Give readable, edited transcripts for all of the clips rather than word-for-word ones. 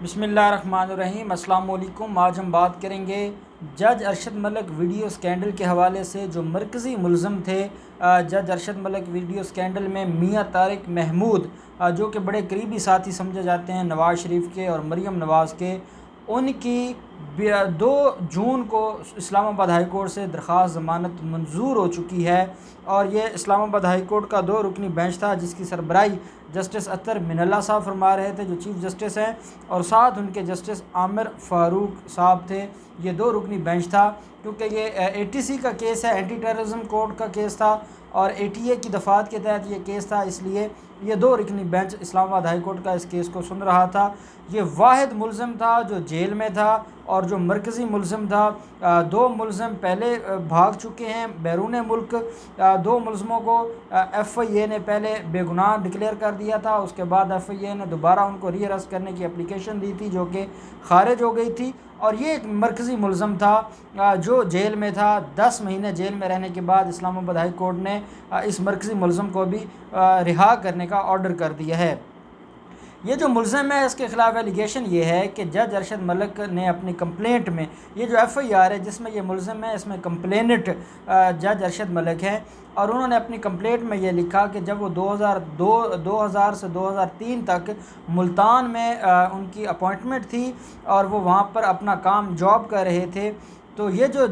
बिस्मिल्लाहिर्रहमानिर्रहीम। अस्सलाम वालेकुम। आज हम बात करेंगे जज अरशद मलिक वीडियो स्कैंडल के हवाले से। जो मरकज़ी मुलज़म थे जज अरशद मलिक वीडियो स्कैंडल में, मियाँ तारिक महमूद, जो कि बड़े करीबी साथी समझे जाते हैं नवाज़ शरीफ के और मरीम नवाज़ के, उनकी 2 जून को इस्लामाबाद हाई कोर्ट से दरख्वास्त ज़मानत मंजूर हो चुकी है। और ये इस्लामाबाद हाई कोर्ट का 2 रुकनी बेंच था, जिसकी सरबराही जस्टिस अतर मिनल्ला साहब फरमा रहे थे, जो चीफ़ जस्टिस हैं, और साथ उनके जस्टिस आमिर फ़ारूक साहब थे। ये 2 रुकनी बेंच था, क्योंकि ये ATC का केस है, एंटी टेररिज्म कोड का केस था, और ATA की दफ़ात के तहत ये केस था। इसलिए ये 2 रुकनी बेंच इस्लामाबाद हाई कोर्ट का इस केस को सुन रहा था। ये वाहिद मुलज़म था जो जेल में था, और जो मरकज़ी मुलज़म था, 2 मुलज़म पहले भाग चुके हैं बैरून मुल्क। 2 मुलज़मों को FIA ने पहले बेगुनाह डिक्लेयर कर दिया था। उसके बाद FIA ने दोबारा उनको री अरेस्ट करने की एप्लीकेशन दी थी, जो कि खारिज हो गई थी। और ये एक मरकज़ी मुलज़म था जो जेल में था। 10 महीने जेल में रहने के बाद इस्लामाबाद हाई कोर्ट ने इस मरकज़ी मुलज़म को भी रिहा करने का ऑर्डर कर दिया है। ये जो मुलज़म है, इसके ख़िलाफ़ एलिगेशन ये है कि जज अरशद मलिक ने अपनी कंप्लेंट में, ये जो FIR है जिसमें ये मुलज़म है, इसमें कंप्लेनेंट जज अरशद मलिक हैं। और उन्होंने अपनी कंप्लेंट में ये लिखा कि जब वो 2000 से 2003 तक मुल्तान में उनकी अपॉइंटमेंट थी और वो वहाँ पर अपना काम जॉब कर रहे थे, तो ये जो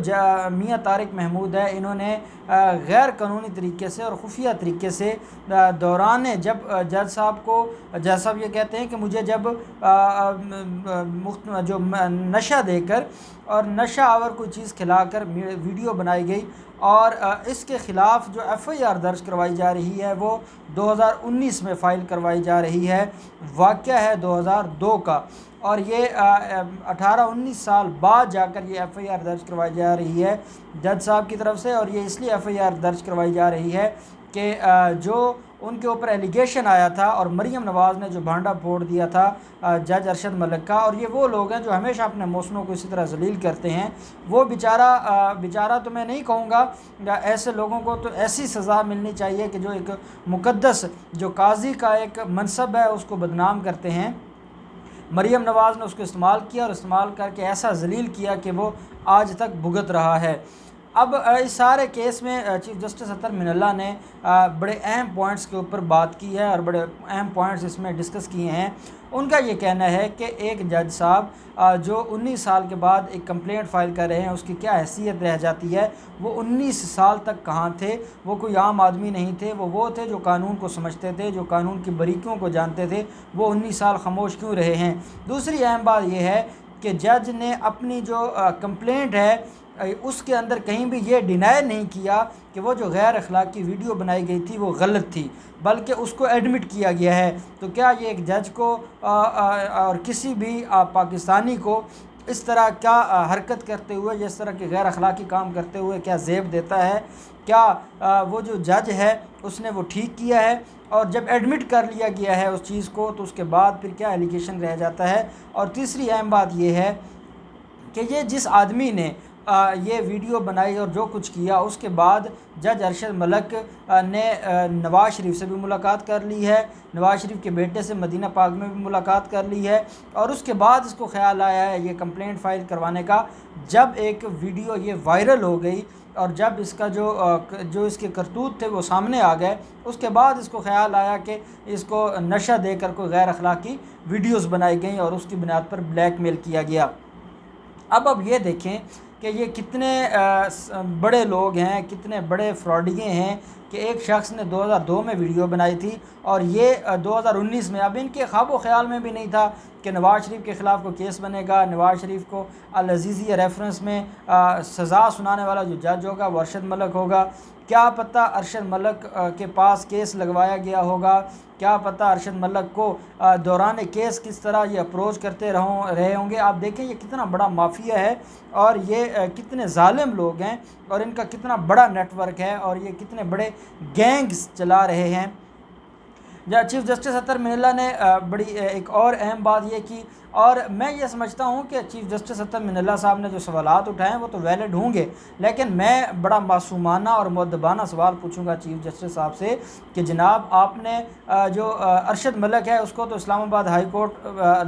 मियाँ तारिक महमूद है, इन्होंने गैर कानूनी तरीके से और खुफिया तरीके से दौरान जब जज साहब ये कहते हैं कि मुझे जब जो नशा देकर और नशा आवर कोई चीज़ खिलाकर वीडियो बनाई गई, और इसके ख़िलाफ़ जो FIR दर्ज करवाई जा रही है वो 2019 में फ़ाइल करवाई जा रही है। वाक़या है 2002 का, और ये 18-19 साल बाद जाकर ये FIR दर्ज करवाई जा रही है जज साहब की तरफ से। और ये इसलिए FIR दर्ज करवाई जा रही है कि जो उनके ऊपर एलिगेशन आया था और मरीम नवाज़ ने जो भांडा फोड़ दिया था जज अरशद मलिक का, और ये वो लोग हैं जो हमेशा अपने मौसमों को इसी तरह जलील करते हैं। वो बेचारा तो मैं नहीं कहूँगा, ऐसे लोगों को तो ऐसी सज़ा मिलनी चाहिए कि जो एक मुक़द्दस जो काजी का एक मनसब है उसको बदनाम करते हैं। मरीम नवाज़ ने उसको इस्तेमाल किया और इस्तेमाल करके ऐसा जलील किया कि वो आज तक भुगत रहा है। अब इस सारे केस में चीफ़ जस्टिस अतर मिनल्ला ने बड़े अहम पॉइंट्स के ऊपर बात की है और बड़े अहम पॉइंट्स इसमें डिस्कस किए हैं। उनका ये कहना है कि एक जज साहब जो 19 साल के बाद एक कंप्लेंट फ़ाइल कर रहे हैं, उसकी क्या हैसियत रह जाती है। वो 19 साल तक कहाँ थे? वो कोई आम आदमी नहीं थे, वो थे जो कानून को समझते थे, जो कानून की बारीकियों को जानते थे। वो 19 साल खामोश क्यों रहे हैं? दूसरी अहम बात यह है कि जज ने अपनी जो कंप्लेंट है उसके अंदर कहीं भी ये डिनाई नहीं किया कि वो जो गैर अखलाकी वीडियो बनाई गई थी वो गलत थी, बल्कि उसको एडमिट किया गया है। तो क्या ये एक जज को और किसी भी पाकिस्तानी को इस तरह क्या हरकत करते हुए, जिस तरह के गैर अखलाकी काम करते हुए क्या ज़ेब देता है? क्या वो जो जज है उसने वो ठीक किया है? और जब एडमिट कर लिया गया है उस चीज़ को, तो उसके बाद फिर क्या एलिगेशन रह जाता है? और तीसरी अहम बात ये है कि ये जिस आदमी ने ये वीडियो बनाई और जो कुछ किया, उसके बाद जज अरशद मलिक ने नवाज़ शरीफ से भी मुलाकात कर ली है, नवाज़ शरीफ के बेटे से मदीना पाक में भी मुलाकात कर ली है। और उसके बाद इसको ख्याल आया है ये कंप्लेंट फ़ाइल करवाने का, जब एक वीडियो ये वायरल हो गई और जब इसका जो इसके करतूत थे वो सामने आ गए, उसके बाद इसको ख्याल आया कि इसको नशा देकर कोई गैर अखलाकी वीडियोस बनाई गई और उसकी बुनियाद पर ब्लैकमेल किया गया। अब ये देखें कि ये कितने बड़े लोग हैं, कितने बड़े फ्रॉडिये हैं कि एक शख्स ने 2002 में वीडियो बनाई थी और ये 2019 में, अब इनके ख्वाबो ख्याल में भी नहीं था कि नवाज़ शरीफ के ख़िलाफ़ कोई केस बनेगा, नवाज़ शरीफ को अल अज़ीज़िया रेफरेंस में सज़ा सुनाने वाला जो जज होगा वो अरशद मलिक होगा। क्या पता अरशद मलिक के पास केस लगवाया गया होगा, क्या पता अरशद मलिक को दौरान केस किस तरह ये अप्रोच करते रहे होंगे। आप देखें ये कितना बड़ा माफिया है और ये कितने ज़ालिम लोग हैं और इनका कितना बड़ा नेटवर्क है और ये कितने बड़े गैंग्स चला रहे हैं। चीफ़ जस्टिस अतर मिनल्ला ने बड़ी एक और अहम बात ये की, और मैं ये समझता हूँ कि चीफ़ जस्टिस अतर मिनल्ला साहब ने जो सवालात उठाए वो तो वैलिड होंगे, लेकिन मैं बड़ा मासूमाना और मुअद्दबाना सवाल पूछूंगा चीफ़ जस्टिस साहब से कि जनाब आपने जो अरशद मलिक है उसको तो Islamabad high court,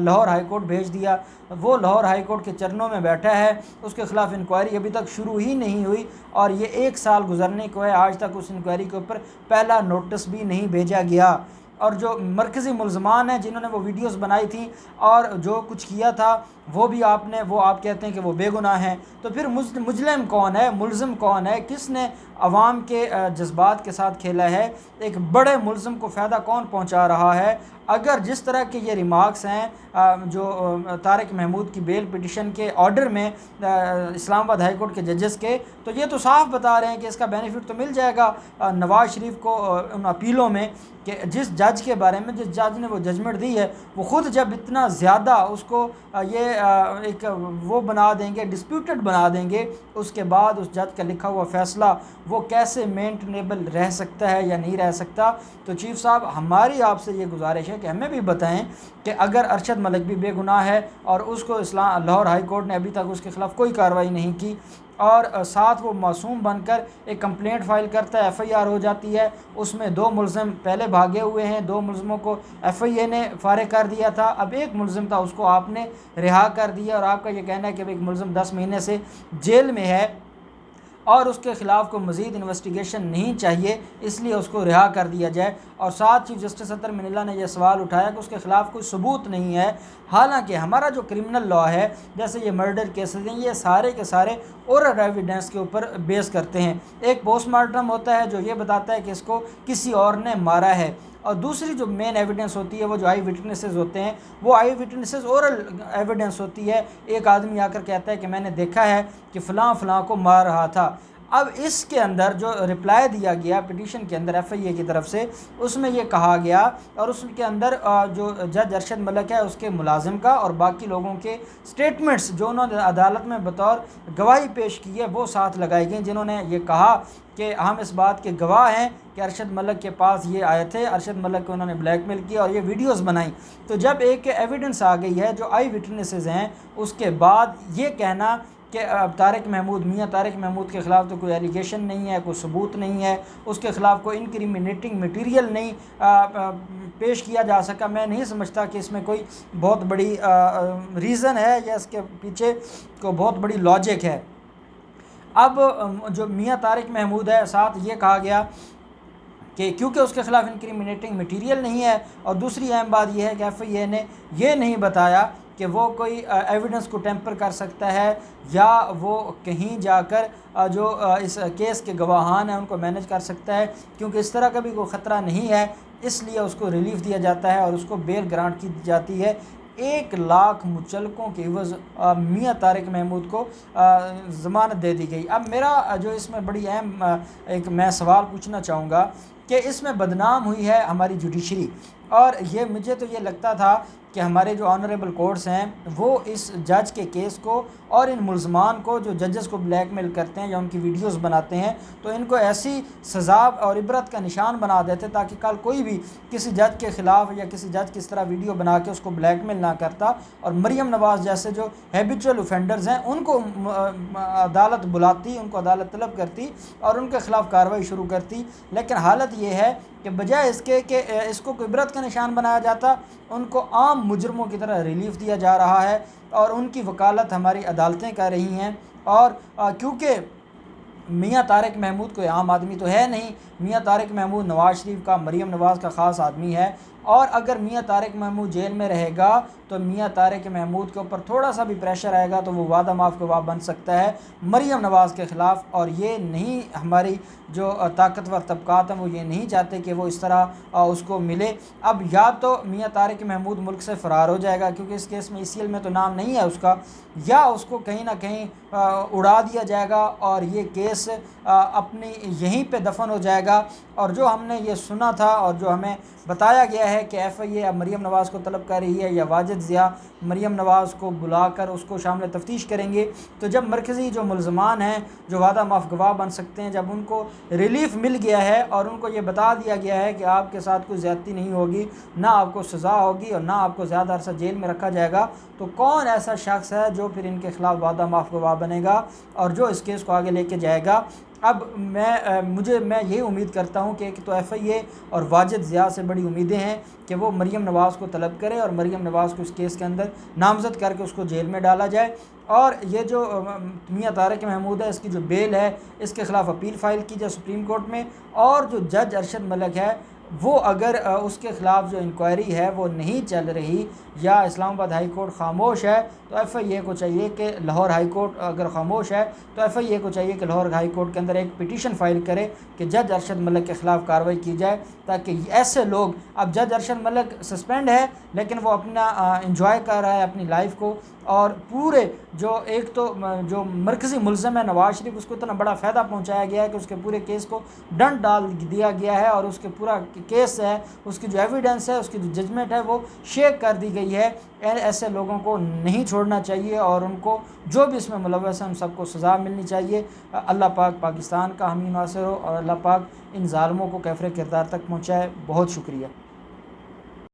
Lahore high court भेज दिया, वो लाहौर हाई कोर्ट के चरणों में बैठा है, उसके ख़िलाफ़ इंक्वायरी अभी तक शुरू ही नहीं हुई और ये 1 साल गुजरने को है, आज तक उस इंक्वायरी के ऊपर पहला नोटिस भी नहीं भेजा गया। और जो मरकज़ी मुल्ज़मान हैं जिन्होंने वो वीडियोस बनाई थी और जो कुछ किया था वो भी आपने, वो आप कहते हैं कि वो बेगुनाह हैं, तो फिर मुजलिम कौन है, मुल्ज़िम कौन है, किसने अवाम के जज्बात के साथ खेला है, एक बड़े मुल्ज़िम को फ़ायदा कौन पहुंचा रहा है। अगर जिस तरह के ये रिमार्क्स हैं जो तारिक महमूद की बेल पिटिशन के ऑर्डर में इस्लामाबाद हाई कोर्ट के जजेस के, तो ये तो साफ बता रहे हैं कि इसका बेनिफिट तो मिल जाएगा नवाज़ शरीफ को उन अपीलों में, कि जिस जज के बारे में, जिस जज ने वो जजमेंट दी है, वो ख़ुद जब इतना ज़्यादा उसको ये एक वो बना देंगे, डिस्प्यूटेड बना देंगे, उसके बाद उस जज का लिखा हुआ फ़ैसला वो कैसे मेंटेनेबल रह सकता है या नहीं रह सकता। तो चीफ़ साहब हमारी आपसे ये गुजारिश है कि हमें भी बताएं कि अगर अरशद मलिक भी बेगुनाह है और उसको लाहौर हाई कोर्ट ने अभी तक उसके ख़िलाफ़ कोई कार्रवाई नहीं की और साथ वो मासूम बनकर एक कंप्लेंट फ़ाइल करता है, FIR हो जाती है, उसमें 2 मुल्ज़िम पहले भागे हुए हैं, 2 मुल्ज़िमों को FIA ने फ़ारिग कर दिया था, अब एक मुल्ज़िम था उसको आपने रिहा कर दिया और आपका ये कहना है कि एक मुल्ज़िम 10 महीने से जेल में है और उसके ख़िलाफ़ को मज़ीद इन्वेस्टिगेशन नहीं चाहिए, इसलिए उसको रिहा कर दिया जाए। और साथ चीफ़ जस्टिस अतर मिनल्ला ने यह सवाल उठाया कि उसके ख़िलाफ़ कोई सबूत नहीं है, हालांकि हमारा जो क्रिमिनल लॉ है, जैसे ये मर्डर केसेस हैं, ये सारे के सारे ओरल एविडेंस के ऊपर बेस करते हैं। एक पोस्टमार्टम होता है जो ये बताता है कि इसको किसी और ने मारा है, और दूसरी जो मेन एविडेंस होती है वो जो आई विटनेसेस होते हैं, वो आई विटनेसेस ओरल एविडेंस होती है। एक आदमी आकर कहता है कि मैंने देखा है कि फ़लाँ फ़लाँ को मार रहा था। अब इसके अंदर जो रिप्लाई दिया गया पिटीशन के अंदर FIA की तरफ से, उसमें ये कहा गया और उसके अंदर जो जज अरशद मलिक है उसके मुलाजिम का और बाकी लोगों के स्टेटमेंट्स जो उन्होंने अदालत में बतौर गवाही पेश की है वो साथ लगाई गई, जिन्होंने ये कहा कि हम इस बात के गवाह हैं कि अरशद मलिक के पास ये आए थे, अरशद मलिक को उन्होंने ब्लैकमेल किया और ये वीडियोस बनाई। तो जब एक एविडेंस आ गई है जो आई विटनेसेस हैं, उसके बाद ये कहना कि तारिक महमूद, मियाँ तारिक महमूद के ख़िलाफ़ तो कोई एलिगेशन नहीं है, कोई सबूत नहीं है, उसके ख़िलाफ़ कोई इनक्रिमिनेटिंग मटीरियल नहीं पेश किया जा सका, मैं नहीं समझता कि इसमें कोई बहुत बड़ी रीज़न है या इसके पीछे को बहुत बड़ी लॉजिक है। अब जो मियाँ तारिक महमूद है, साथ ये कहा गया कि क्योंकि उसके ख़िलाफ़ इनक्रिमिनेटिंग मटीरियल नहीं है, और दूसरी अहम बात यह है कि FIA ने ये नहीं बताया कि वो कोई एविडेंस को टेम्पर कर सकता है या वो कहीं जाकर जो इस केस के गवाहान हैं उनको मैनेज कर सकता है, क्योंकि इस तरह का भी कोई ख़तरा नहीं है, इसलिए उसको रिलीफ़ दिया जाता है और उसको बेल ग्रांट की जाती है। 1 लाख मुचलकों के एवज़ मियाँ तारिक महमूद को ज़मानत दे दी गई। अब मेरा जो इसमें बड़ी अहम एक मैं सवाल पूछना चाहूँगा कि इसमें बदनाम हुई है हमारी जुडिशरी, और ये मुझे तो ये लगता था कि हमारे जो ऑनरेबल कोर्ट्स हैं वो इस जज के केस को और इन मुल्ज़मान को जो जजेस को ब्लैकमेल करते हैं या उनकी वीडियोस बनाते हैं, तो इनको ऐसी सज़ा और इबरत का निशान बना देते ताकि कल कोई भी किसी जज के ख़िलाफ़ या किसी जज की तरह वीडियो बना के उसको ब्लैकमेल ना करता, और मरियम नवाज़ जैसे जो हैबिचुअल ऑफेंडर्स हैं उनको अदालत बुलाती, उनको अदालत तलब करती और उनके ख़िलाफ़ कार्रवाई शुरू करती। लेकिन हालत ये है कि बजाय इसके कि इसको कोई इबरत का निशान बनाया जाता, उनको आम मुजरमों की तरह रिलीफ दिया जा रहा है और उनकी वकालत हमारी अदालतें कर रही हैं। और क्योंकि मियाँ तारिक महमूद कोई आम आदमी तो है नहीं, मियाँ तारिक महमूद नवाज़ शरीफ का, मरियम नवाज़ का ख़ास आदमी है, और अगर मियाँ तारिक महमूद जेल में रहेगा तो मियाँ तारिक महमूद के ऊपर थोड़ा सा भी प्रेशर आएगा तो वो वादा माफ़ गवाह बन सकता है मरियम नवाज़ के ख़िलाफ़, और ये नहीं हमारी जो ताकतवर तबकात हैं वो ये नहीं चाहते कि वो इस तरह उसको मिले। अब या तो मियाँ तारिक महमूद मुल्क से फ़रार हो जाएगा क्योंकि इस केस में ECL में तो नाम नहीं है उसका, या उसको कहीं ना कहीं उड़ा दिया जाएगा और ये केस अपनी यहीं पे दफन हो जाएगा। और जो हमने ये सुना था और जो हमें बताया गया है कि FIA अब मरीम नवाज़ को तलब कर रही है या वाजिद ज़िया मरीम नवाज़ को बुलाकर उसको शामिल तफ्तीश करेंगे। तो जब मरकज़ी जो मुलज़मान हैं जो वादा माफ़ गवाह बन सकते हैं, जब उनको रिलीफ़ मिल गया है और उनको ये बता दिया गया है कि आपके साथ कोई ज़्यादती नहीं होगी, ना आपको सज़ा होगी और ना आपको ज़्यादा अरसा जेल में रखा जाएगा, तो कौन ऐसा शख्स है जो फिर इनके ख़िलाफ़ वादा माफ़ गवाह बनेगा और जो इस केस को आगे लेके जाएगा। अब मैं ये उम्मीद करता हूँ कि तो FIA और वाजिद ज़िया से बड़ी उम्मीदें हैं कि वो मरीम नवाज़ को तलब करे और मरीम नवाज़ को इस केस के अंदर नामज़द करके उसको जेल में डाला जाए। और ये जो मियां तारिक महमूद है, इसकी जो बेल है, इसके ख़िलाफ़ अपील फ़ाइल की जाए सुप्रीम कोर्ट में। और जो जज अरशद मलिक है वो अगर उसके ख़िलाफ़ जो इंक्वायरी है वो नहीं चल रही या इस्लामाबाद हाई कोर्ट ख़ामोश है, तो FIA को चाहिए कि लाहौर हाई कोर्ट अगर ख़ामोश है तो FIA को चाहिए कि लाहौर हाई कोर्ट के अंदर एक पिटीशन फ़ाइल करे कि जज अरशद मलिक के ख़िलाफ़ कार्रवाई की जाए, ताकि ऐसे लोग, अब जज अरशद मलिक सस्पेंड है लेकिन वो अपना इंजॉय कर रहा है अपनी लाइफ को, और पूरे जो एक तो जो मरकज़ी मुल्ज़िम है नवाज़ शरीफ, उसको इतना बड़ा फ़ायदा पहुंचाया गया है कि उसके पूरे केस को डंड डाल दिया गया है और उसके पूरा केस है, उसकी जो एविडेंस है, उसकी जो जजमेंट है वो शेक कर दी गई है। ऐसे लोगों को नहीं छोड़ना चाहिए और उनको जो भी इसमें मुलव्वस है उन सबको सज़ा मिलनी चाहिए। अल्लाह पाक पाकिस्तान का हामी नासिर हो और अल्लाह पाक इन ज़ालिमों को कैफ़रे किरदार तक पहुँचाए। बहुत शुक्रिया।